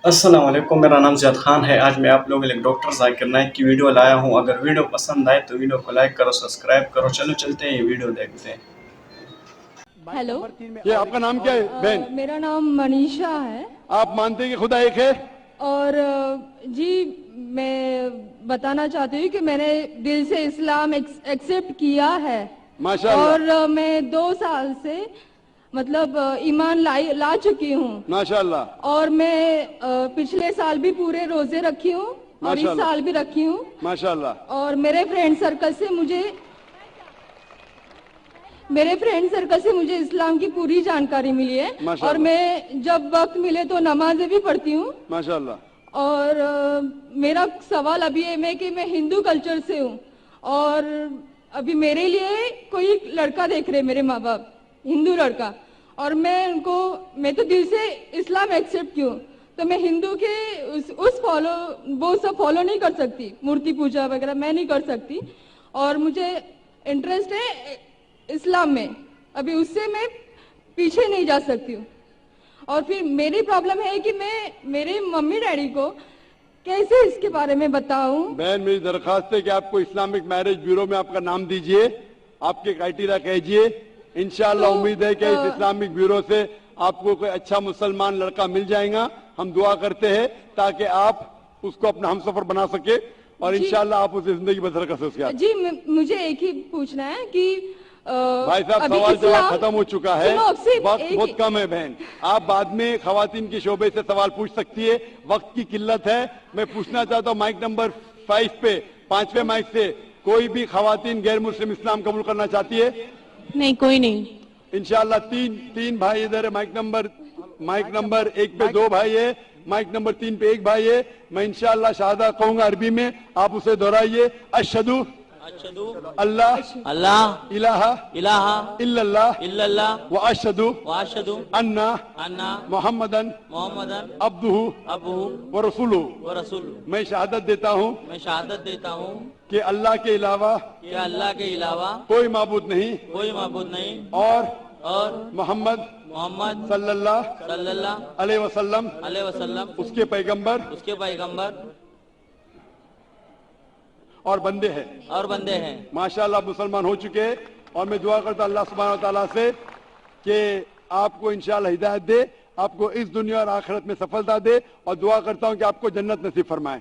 السلام علیکم، میرا نام زیاد خان ہے۔ آج میں آپ لوگوں کے لیے ڈاکٹر ذاکر نائک کی ویڈیو لایا ہوں۔ اگر ویڈیو پسند آئے تو ویڈیو کو لائک کرو، سبسکرائب کرو۔ چلو چلتے ہیں، یہ ویڈیو دیکھتے ہیں۔ ہیلو، یہ آپ کا نام کیا ہے بہن؟ میرا نام منیشا ہے۔ آپ مانتے ہیں کہ خدا ایک ہے؟ اور جی میں بتانا چاہتی ہوں کہ میں نے دل سے اسلام ایکسپٹ کیا ہے، ماشاءاللہ اور میں 2 سال سے مطلب ایمان لا چکی ہوں، ماشاءاللہ اور میں پچھلے سال بھی پورے روزے رکھی ہوں اور اس ماشاءاللہ سال بھی رکھی ہوں، ماشاءاللہ اور میرے فرینڈ سرکل سے مجھے اسلام کی پوری جانکاری ملی ہے، ماشاءاللہ اور میں جب وقت ملے تو نمازیں بھی پڑھتی ہوں۔ ماشاءاللہ اور میرا سوال ابھی ہے کہ میں ہندو کلچر سے ہوں، اور ابھی میرے لیے کوئی لڑکا دیکھ رہے میرے ماں باپ، ہندو لڑکا، اور میں تو دل سے اسلام ایکسپٹ کیوں، تو میں ہندو کے وہ سب فالو نہیں کر سکتی، مورتی پوجا وغیرہ میں نہیں کر سکتی، اور مجھے انٹرسٹ ہے اسلام میں، ابھی اس سے میں پیچھے نہیں جا سکتی ہوں۔ اور پھر میری پرابلم ہے کہ میں میرے ممی ڈیڈی کو کیسے اس کے بارے میں بتاؤں۔ بہن، میری درخواست ہے کہ آپ کو اسلامک میرج بیورو میں آپ کا نام دیجئے، آپ کے کرائٹیریا کہیے۔ انشاءاللہ تو امید ہے کہ اس اسلامک بیورو سے آپ کو کوئی اچھا مسلمان لڑکا مل جائے گا۔ ہم دعا کرتے ہیں تاکہ آپ اس کو اپنا ہمسفر بنا سکے، اور انشاءاللہ آپ اسے زندگی بسر کر سکے۔ جی مجھے ایک ہی پوچھنا ہے کہ بھائی صاحب، ابھی سوال جواب اسلام ختم ہو چکا ہے، سنو، صرف وقت ایک بہت کم ہے بہن۔ آپ بعد میں خواتین کے شعبے سے سوال پوچھ سکتی ہے، وقت کی قلت ہے۔ میں پوچھنا چاہتا ہوں مائک نمبر 5 پہ، 5ویں مائک سے کوئی بھی خواتین غیر مسلم اسلام قبول کرنا چاہتی ہے؟ نہیں، کوئی نہیں۔ انشاءاللہ تین بھائی ادھر ہے۔ مائک نمبر 1 پہ 2 بھائی ہے، مائک نمبر 3 پہ 1 بھائی ہے۔ میں انشاءاللہ شہادہ کہوں گا عربی میں، آپ اسے دہرائیے۔ اشہدو اللہ اللہ الہ الہ الا اللہ الا اللہ واشہدو واشہد انا انا محمدن محمدن عبدہ عبدہ ورسولہ۔ ورسولہ۔ میں شہادت دیتا ہوں میں شہادت دیتا ہوں کہ اللہ کے علاوہ کہ اللہ کے علاوہ کوئی معبود نہیں، کوئی معبود نہیں، اور اور محمد محمد صلی اللہ صلی اللہ علیہ وسلم علیہ وسلم اس کے پیغمبر اس کے پیغمبر اور بندے ہیں۔ اور بندے ہیں۔ ماشاءاللہ آپ مسلمان ہو چکے ہیں، اور میں دعا کرتا اللہ سبحانہ وتعالیٰ سے کہ آپ کو انشاءاللہ ہدایت دے، آپ کو اس دنیا اور آخرت میں سفلتا دے، اور دعا کرتا ہوں کہ آپ کو جنت نصیب فرمائے۔